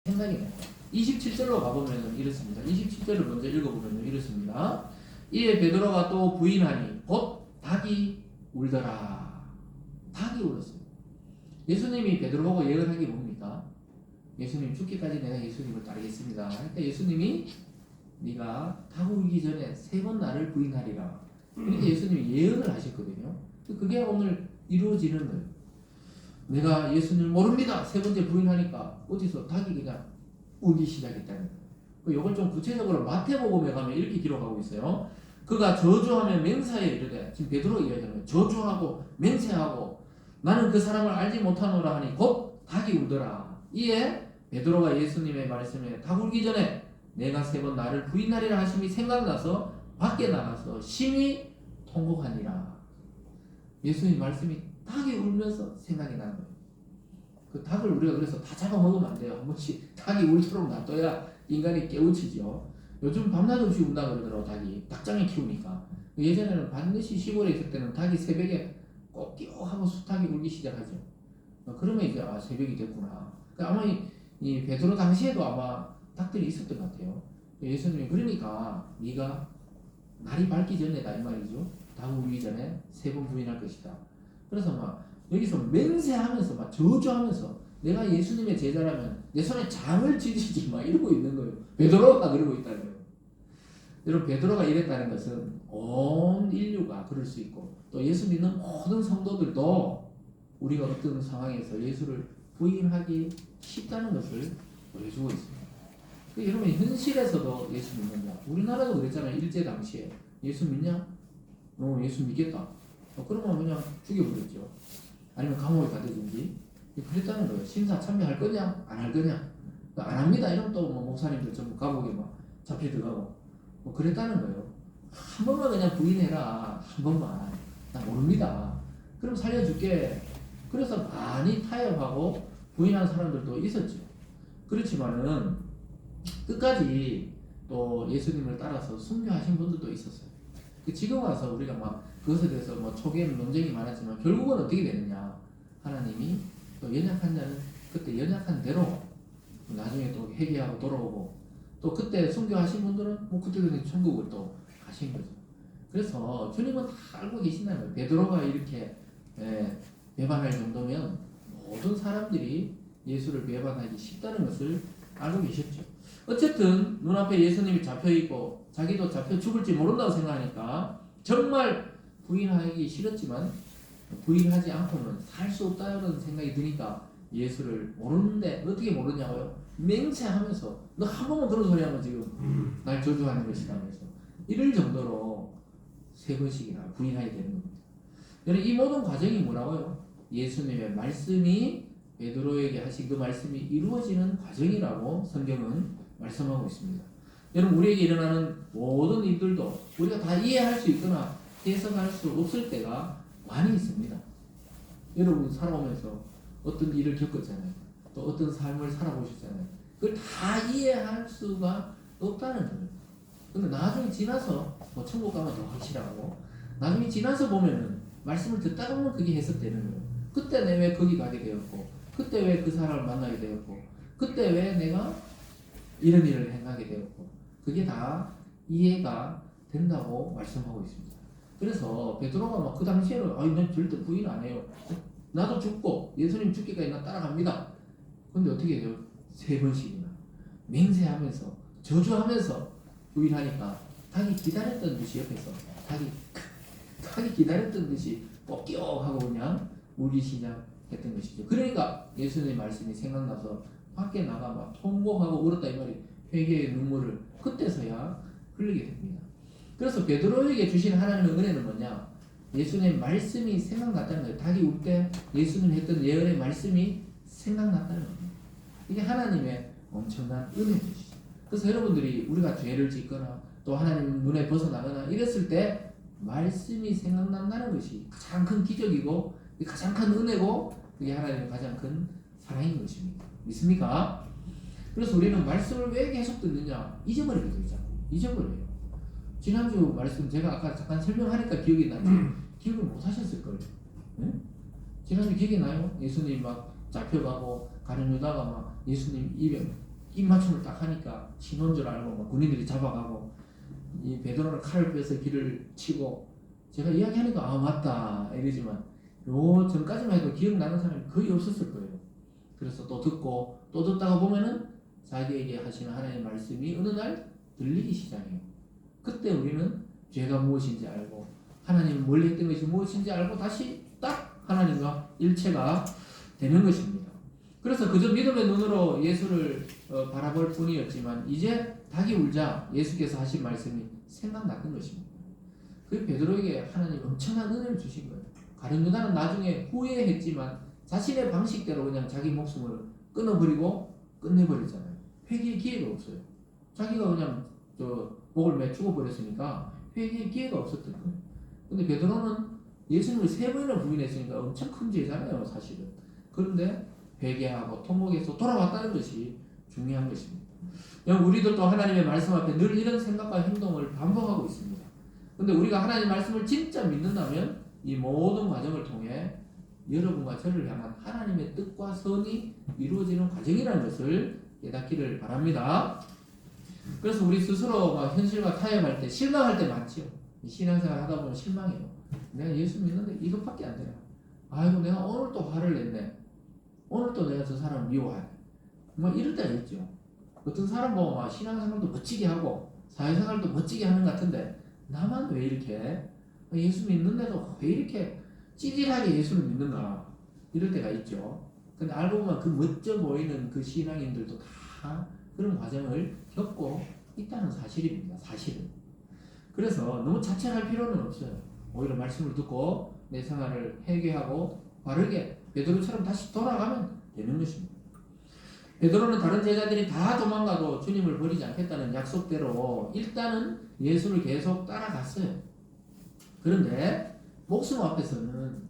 생각이 나요. 27절로 가보면 이렇습니다. 27절을 먼저 읽어보면 이렇습니다. 이에 베드로가 또 부인하니 곧 닭이 울더라. 닭이 울었어요. 예수님이 베드로 보고 예언한 게 뭡니까? 예수님 죽기까지 내가 예수님을 따르겠습니다. 그러니까 예수님이 네가 닭 울기 전에 3번 나를 부인하리라. 이렇게 예수님이 예언을 하셨거든요. 그게 오늘 이루어지는 거예요. 내가 예수님을 모릅니다. 3번째 부인하니까 어디서 닭이 그냥 울기 시작했다는 거예요. 이걸 좀 구체적으로 마태복음에 가면 이렇게 기록하고 있어요. 그가 저주하며 맹세하여 이르되, 지금 베드로 이야기하는 저주하고 맹세하고 나는 그 사람을 알지 못하노라 하니 곧 닭이 울더라. 이에 베드로가 예수님의 말씀에 닭 울기 전에 내가 3번 나를 부인하리라 하심이 생각나서 밖에 나가서 심히 통곡하니라. 예수님 말씀이 닭이 울면서 생각이 나는 거예요. 그 닭을 우리가 그래서 다 잡아먹으면 안 돼요. 한 번씩 닭이 울도록 놔둬야 인간이 깨우치죠. 요즘 밤낮 없이 운다 그러더라고. 닭이 닭장에 키우니까. 예전에는 반드시 시골에 있을 때는 닭이 새벽에 꼭 끼어 하고 수탉이 울기 시작하죠. 그러면 이제 새벽이 됐구나. 아마 이 베드로 당시에도 아마 닭들이 있었던 것 같아요. 예수님이 그러니까 네가 날이 밝기 전에다 이 말이죠. 닭 울기 전에 3번 부인할 것이다. 그래서 막 여기서 맹세하면서 막 저주하면서 내가 예수님의 제자라면 내 손에 장을 쥐듯이 막 이러고 있는 거예요. 베드로가 그러고 있다는 거예요. 여러분, 베드로가 이랬다는 것은 온 인류가 그럴 수 있고 또 예수 믿는 모든 성도들도 우리가 어떤 상황에서 예수를 부인하기 쉽다는 것을 보여주고 있습니다. 여러분, 현실에서도 예수 믿느냐? 우리나라도 그랬잖아요. 일제 당시에 예수 믿냐? 예수 믿겠다. 그러면 그냥 죽여버렸죠. 아니면 감옥에 가두든지 그랬다는 거예요. 심사 참여할 거냐? 안 할 거냐? 안 합니다. 이러면 또 목사님들 전부 감옥에 막 잡혀 들어가고 그랬다는 거예요. 한 번만 그냥 부인해라. 한 번만. 나 모릅니다. 그럼 살려줄게. 그래서 많이 타협하고 부인한 사람들도 있었죠. 그렇지만은 끝까지 또 예수님을 따라서 순교하신 분들도 있었어요. 지금 와서 우리가 막 그것에 대해서 초기에는 논쟁이 많았지만 결국은 어떻게 되느냐? 하나님이 또 연약한 자는 그때 연약한 대로 나중에 또 회개하고 돌아오고 또 그때 순교하신 분들은 그때 그냥 천국을 또 가신 거죠. 그래서 주님은 다 알고 계신다는 거예요. 베드로가 이렇게 배반할 정도면 모든 사람들이 예수를 배반하기 쉽다는 것을 알고 계셨죠. 어쨌든 눈앞에 예수님이 잡혀있고 자기도 잡혀 죽을지 모른다고 생각하니까 정말 부인하기 싫었지만 부인하지 않고는 살 수 없다는 생각이 드니까 예수를 모르는데 어떻게 모르냐고요? 맹세하면서 너 한 번만 그런 소리 하면 지금 날 저주하는 것이다 하면서 이럴 정도로 3번씩이나 부인하게 되는 겁니다. 여러분, 이 모든 과정이 뭐라고요? 예수님의 말씀이 베드로에게 하신 그 말씀이 이루어지는 과정이라고 성경은 말씀하고 있습니다. 여러분, 우리에게 일어나는 모든 일들도 우리가 다 이해할 수 있거나 해석할 수 없을 때가 많이 있습니다. 여러분 살아오면서 어떤 일을 겪었잖아요. 또 어떤 삶을 살아보셨잖아요. 그걸 다 이해할 수가 없다는 거예요. 근데 나중에 지나서 천국 가면 더 확실하고 나중에 지나서 보면은 말씀을 듣다 보면 그게 해석되는 거예요. 그때 내가 왜 거기 가게 되었고 그때 왜 그 사람을 만나게 되었고 그때 왜 내가 이런 일을 행하게 되었고 그게 다 이해가 된다고 말씀하고 있습니다. 그래서 베드로가 막 그 당시에는 난 절대 부인 안 해요. 나도 죽고 예수님 죽기까지 나 따라갑니다. 근데 어떻게 해요? 3번씩이나 맹세하면서 저주하면서 부인하니까 닭이 기다렸던 듯이 옆에서 닭이 기다렸던 듯이 뻑끼옥 하고 그냥 울기 시작했던 것이죠. 그러니까 예수님의 말씀이 생각나서 밖에 나가 막 통곡하고 울었다 이 말이 회개의 눈물을 그때서야 흘리게 됩니다. 그래서 베드로에게 주신 하나님의 은혜는 뭐냐? 예수님의 말씀이 생각났다는 거예요. 닭이 울 때 예수님 했던 예언의 말씀이 생각났다는 겁니다. 이게 하나님의 엄청난 은혜죠. 그래서 여러분들이 우리가 죄를 짓거나 또 하나님 눈에 벗어나거나 이랬을 때 말씀이 생각난다는 것이 가장 큰 기적이고 가장 큰 은혜고 그게 하나님의 가장 큰 사랑인 것입니다. 믿습니까? 그래서 우리는 말씀을 왜 계속 듣느냐? 잊어버리게 되죠. 잊어버려요. 지난주 말씀 제가 아까 잠깐 설명하니까 기억이 나지 기억을 못 하셨을 거예요. 네? 지난주 기억이 나요? 예수님 막 잡혀가고 가룟 유다가 막 예수님 입에 입맞춤을 딱 하니까 신호인 줄 알고 막 군인들이 잡아가고 이 베드로는 칼을 빼서 길을 치고 제가 이야기하니까 아 맞다 이러지만 요 전까지만 해도 기억나는 사람이 거의 없었을 거예요. 그래서 또 듣고 또 듣다가 보면은 자기에게 하시는 하나님의 말씀이 어느 날 들리기 시작해요. 그때 우리는 죄가 무엇인지 알고 하나님은 뭘 했던 것이 무엇인지 알고 다시 딱 하나님과 일체가 되는 것입니다. 그래서 그저 믿음의 눈으로 예수를 바라볼 뿐이었지만 이제 닭이 울자 예수께서 하신 말씀이 생각났던 것입니다. 그 베드로에게 하나님 엄청난 은혜를 주신 거예요. 가룟 유다는 나중에 후회했지만 자신의 방식대로 그냥 자기 목숨을 끊어버리고 끝내버렸잖아요. 회개의 기회가 없어요. 자기가 그냥 목을 매 죽어버렸으니까 회개의 기회가 없었던 거예요. 근데 베드로는 예수님을 3번이나 부인했으니까 엄청 큰 죄잖아요, 사실은. 그런데 회개하고 통곡해서 돌아왔다는 것이 중요한 것입니다. 우리들도 하나님의 말씀 앞에 늘 이런 생각과 행동을 반복하고 있습니다. 근데 우리가 하나님의 말씀을 진짜 믿는다면 이 모든 과정을 통해 여러분과 저를 향한 하나님의 뜻과 선이 이루어지는 과정이라는 것을 깨닫기를 바랍니다. 그래서 우리 스스로 현실과 타협할 때 실망할 때 많죠. 신앙생활 하다 보면 실망해요. 내가 예수 믿는데 이것밖에 안 되나? 아이고 내가 오늘 또 화를 냈네. 오늘 또 내가 저 사람을 미워하네. 이럴 때가 있죠. 어떤 사람 보면 신앙생활도 멋지게 하고 사회생활도 멋지게 하는 것 같은데 나만 왜 이렇게 예수 믿는데도 왜 이렇게 찌질하게 예수를 믿는가 이럴 때가 있죠. 근데 알고 보면 그 멋져 보이는 그 신앙인들도 다 그런 과정을 겪고 있다는 사실입니다. 사실은. 그래서 너무 자책할 필요는 없어요. 오히려 말씀을 듣고 내 생활을 회개하고 바르게 베드로처럼 다시 돌아가면 되는 것입니다. 베드로는 다른 제자들이 다 도망가도 주님을 버리지 않겠다는 약속대로 일단은 예수를 계속 따라갔어요. 그런데 목숨 앞에서는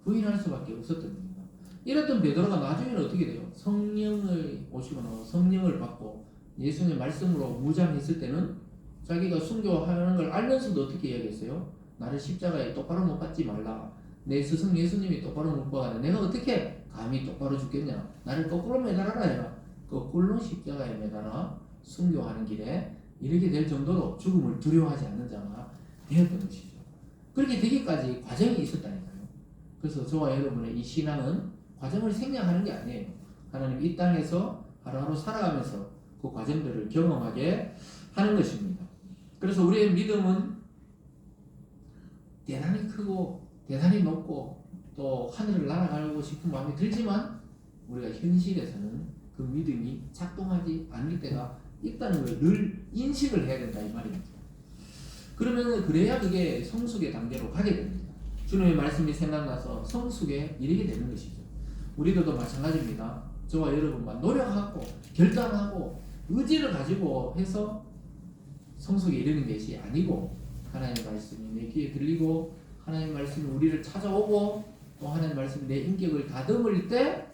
부인할 수밖에 없었던 겁니다. 이랬던 베드로가 나중에는 어떻게 돼요? 성령을 오시고 성령을 받고 예수님의 말씀으로 무장했을 때는 자기가 순교하는 걸 알면서도 어떻게 이야기했어요? 나를 십자가에 똑바로 못 박지 말라. 내 스승 예수님이 똑바로 못 박았는데 내가 어떻게 감히 똑바로 죽겠냐? 나를 거꾸로 매달아라 해라. 거꾸로 십자가에 매달아 순교하는 길에 이르게 될 정도로 죽음을 두려워하지 않는 자가 되었던 것이죠. 그렇게 되기까지 과정이 있었다니까요. 그래서 저와 여러분의 이 신앙은 과정을 생략하는 게 아니에요. 하나님 이 땅에서 하루하루 살아가면서 그 과정들을 경험하게 하는 것입니다. 그래서 우리의 믿음은 대단히 크고 대단히 높고 또 하늘을 날아가고 싶은 마음이 들지만 우리가 현실에서는 그 믿음이 작동하지 않을 때가 있다는 걸 늘 인식을 해야 된다 이 말입니다. 그러면 그래야 그게 성숙의 단계로 가게 됩니다. 주님의 말씀이 생각나서 성숙에 이르게 되는 것이죠. 우리들도 마찬가지입니다. 저와 여러분만 노력하고 결단하고 의지를 가지고 해서 성숙에 이르는 것이 아니고 하나님의 말씀이 내 귀에 들리고 하나님의 말씀이 우리를 찾아오고 또 하나님의 말씀이 내 인격을 다듬을 때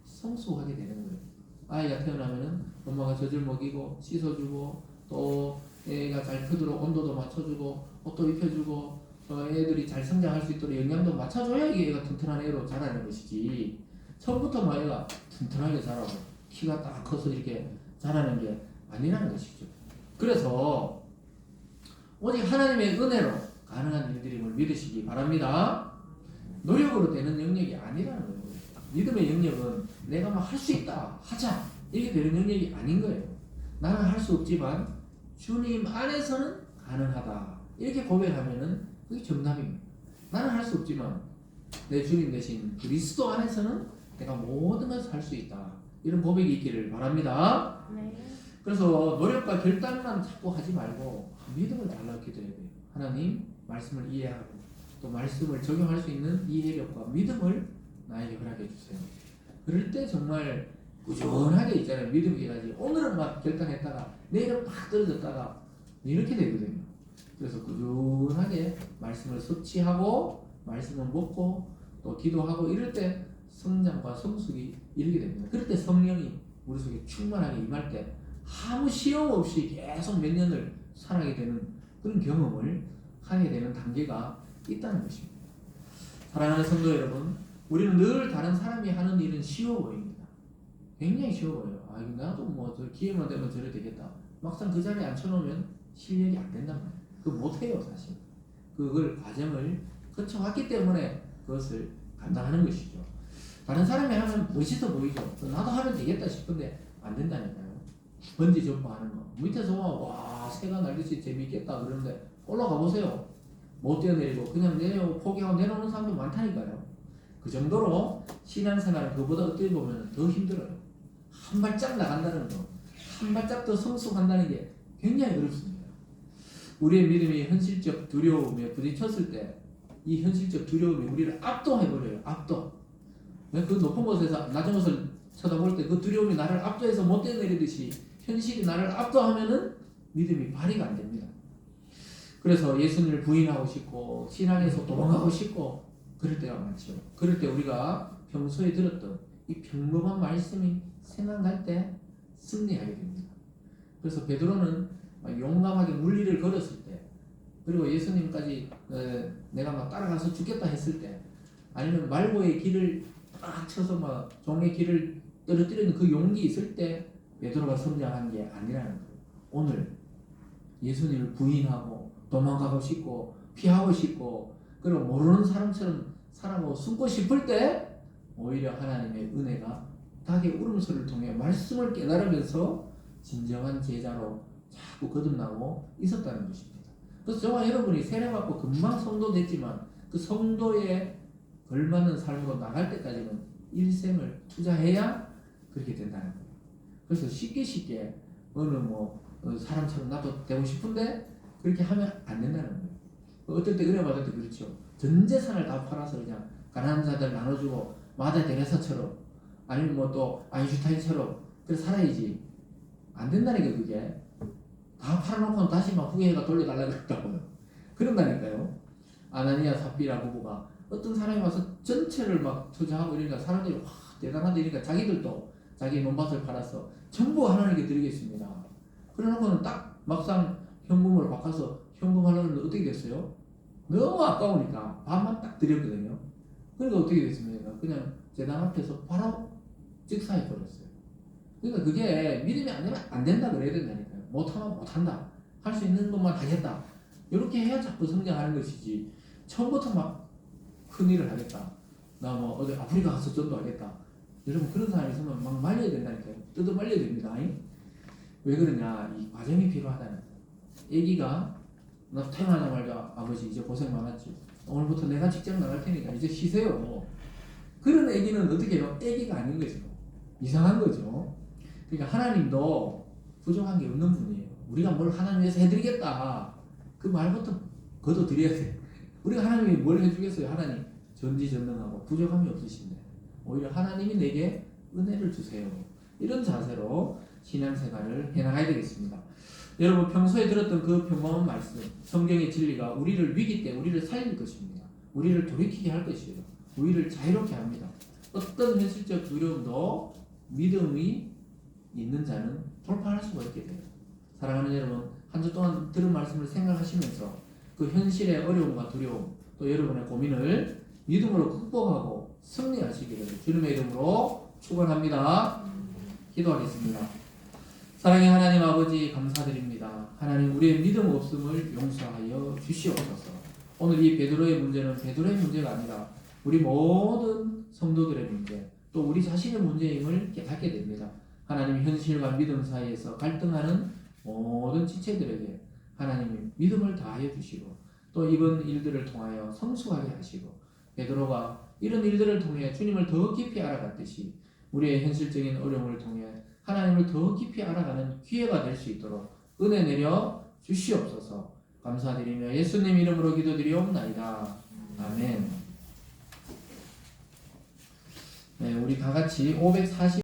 성숙하게 되는 거예요. 아이가 태어나면은 엄마가 젖을 먹이고 씻어주고 또 애가 잘 크도록 온도도 맞춰주고 옷도 입혀주고 애들이 잘 성장할 수 있도록 영양도 맞춰줘야 이게 애가 튼튼한 애로 자라는 것이지 처음부터 애가 튼튼하게 자라고 키가 딱 커서 이렇게 자라는 게 아니라는 것이죠. 그래서 오직 하나님의 은혜로 가능한 일들임을 믿으시기 바랍니다. 노력으로 되는 영역이 아니라는 거예요. 믿음의 영역은 내가 막 할 수 있다 하자 이렇게 되는 영역이 아닌 거예요. 나는 할 수 없지만 주님 안에서는 가능하다 이렇게 고백하면은 그게 정답입니다. 나는 할 수 없지만 내 주님 대신 그리스도 안에서는 내가 모든 것을 할 수 있다 이런 고백이 있기를 바랍니다. 네. 그래서 노력과 결단만 자꾸 하지 말고 믿음을 달라 기도해야 돼요. 하나님 말씀을 이해하고 또 말씀을 적용할 수 있는 이해력과 믿음을 나에게 허락해 주세요. 그럴 때 정말 꾸준하게 있잖아요. 믿음이 가지 오늘은 막 결단했다가 내일은 막 떨어졌다가 이렇게 되거든요. 그래서 꾸준하게 말씀을 섭취하고 말씀을 먹고 또 기도하고 이럴 때 성장과 성숙이 이르게 됩니다. 그럴 때 성령이 우리 속에 충만하게 임할 때 아무 시험 없이 계속 몇 년을 살아게 되는 그런 경험을 하게 되는 단계가 있다는 것입니다. 사랑하는 성도 여러분, 우리는 늘 다른 사람이 하는 일은 쉬워 보입니다. 굉장히 쉬워 보여요. 아 이거 나도 뭐 저 기회만 되면 저래 되겠다. 막상 그 자리에 앉혀놓으면 실력이 안 된단 말이에요. 그거 못해요 사실. 그걸 과정을 거쳐왔기 때문에 그것을 감당하는 것이죠. 다른 사람이 하면 멋있어 보이죠. 나도 하면 되겠다 싶은데 안 된다니까요. 번지 점프하는 거 밑에서 와 새가 날듯이 재밌겠다 그러는데 올라가 보세요. 못 뛰어내리고 그냥 포기하고 내려오는 사람도 많다니까요. 그 정도로 신앙생활은 그보다 어떻게 보면 더 힘들어요. 한 발짝 나간다는 거, 한 발짝 더 성숙한다는 게 굉장히 어렵습니다. 우리의 믿음이 현실적 두려움에 부딪혔을 때 이 현실적 두려움이 우리를 압도해버려요. 압도. 그 높은 곳에서 낮은 곳을 쳐다볼 때 그 두려움이 나를 압도해서 못 뛰어내리듯이 현실이 나를 압도하면은 믿음이 발휘가 안 됩니다. 그래서 예수님을 부인하고 싶고 신앙에서 도망가고 싶고 그럴 때가 많죠. 그럴 때 우리가 평소에 들었던 이 평범한 말씀이 생각날 때 승리하게 됩니다. 그래서 베드로는 용감하게 물리를 걸었을 때 그리고 예수님까지 내가 막 따라가서 죽겠다 했을 때 아니면 말고의 길을 딱 쳐서 막 종의 길을 떨어뜨리는 그 용기 있을 때 베드로가 성장한 게 아니라는 거예요. 오늘 예수님을 부인하고 도망가고 싶고 피하고 싶고 그리고 모르는 사람처럼 살아가고 숨고 싶을 때 오히려 하나님의 은혜가 닭의 울음소리를 통해 말씀을 깨달으면서 진정한 제자로 자꾸 거듭나고 있었다는 것입니다. 그래서 저와 여러분이 세례받고 금방 성도 됐지만 그 성도에 걸맞는 삶으로 나갈 때까지는 일생을 투자해야 그렇게 된다는 거예요. 그래서 쉽게 어느 사람처럼 나도 되고 싶은데 그렇게 하면 안 된다는 거예요. 어떨 때 은혜 받을 때 그렇죠. 전 재산을 다 팔아서 그냥 가난한 자들 나눠주고 마다 데레사처럼 아니면 또 아인슈타인처럼 그래 살아야지. 안 된다는 게 그게. 다 팔아놓고 다시 막 후계가 돌려달라고 그랬다고요. 그런다니까요. 아나니아 삽비라 부부가 어떤 사람이 와서 전체를 막 투자하고 이러니까 사람들이 와 대단하다 이러니까 자기들도 자기 논밭을 팔아서 전부 하나님께 드리겠습니다. 그래놓고는 딱 막상 현금으로 바꿔서 현금 하려고 했는데 어떻게 됐어요? 너무 아까우니까 반만 딱 드렸거든요. 그러니까 어떻게 됐습니까? 그냥 제단 앞에서 바로 직사해 버렸어요. 그러니까 그게 믿음이 안 되면 안 된다 그래야 된다니까요. 못하면 못한다. 할 수 있는 것만 하겠다. 이렇게 해야 자꾸 성장하는 것이지. 처음부터 막 큰일을 하겠다. 나 뭐 어디 아프리카 가서 전도하겠다. 여러분 그런 사람이 있으면 막 말려야 된다니까요. 뜯어 말려야 됩니다. 왜 그러냐? 이 과정이 필요하다는 거예요. 애기가 나 태어나자마자 아버지 이제 고생 많았지. 오늘부터 내가 직장 나갈 테니까 이제 쉬세요. 그런 애기는 어떻게 해요? 애기가 아닌 거죠. 이상한 거죠. 그러니까 하나님도 부족한 게 없는 분이에요. 우리가 뭘 하나님 위해서 해드리겠다. 그 말부터 거둬드려야 돼. 우리가 하나님이 뭘 해주겠어요? 하나님 전지전능하고 부족함이 없으신데 오히려 하나님이 내게 은혜를 주세요. 이런 자세로 신앙생활을 해나가야 되겠습니다. 여러분 평소에 들었던 그 평범한 말씀 성경의 진리가 우리를 위기 때 우리를 살릴 것입니다. 우리를 돌이키게 할 것이에요. 우리를 자유롭게 합니다. 어떤 현실적 두려움도 믿음이 있는 자는 돌파할 수가 있게 돼요. 사랑하는 여러분 한 주 동안 들은 말씀을 생각하시면서 그 현실의 어려움과 두려움 또 여러분의 고민을 믿음으로 극복하고 승리하시기를 주님의 이름으로 축원합니다. 기도하겠습니다. 사랑의 하나님 아버지 감사드립니다. 하나님 우리의 믿음 없음을 용서하여 주시옵소서. 오늘 이 베드로의 문제는 베드로의 문제가 아니라 우리 모든 성도들의 문제 또 우리 자신의 문제임을 깨닫게 됩니다. 하나님 현실과 믿음 사이에서 갈등하는 모든 지체들에게 하나님이 믿음을 다하여 주시고 또 이번 일들을 통하여 성숙하게 하시고 베드로가 이런 일들을 통해 주님을 더 깊이 알아갔듯이 우리의 현실적인 어려움을 통해 하나님을 더 깊이 알아가는 기회가 될 수 있도록 은혜 내려 주시옵소서. 감사드리며 예수님 이름으로 기도드리옵나이다. 아멘. 네, 우리 다 같이 540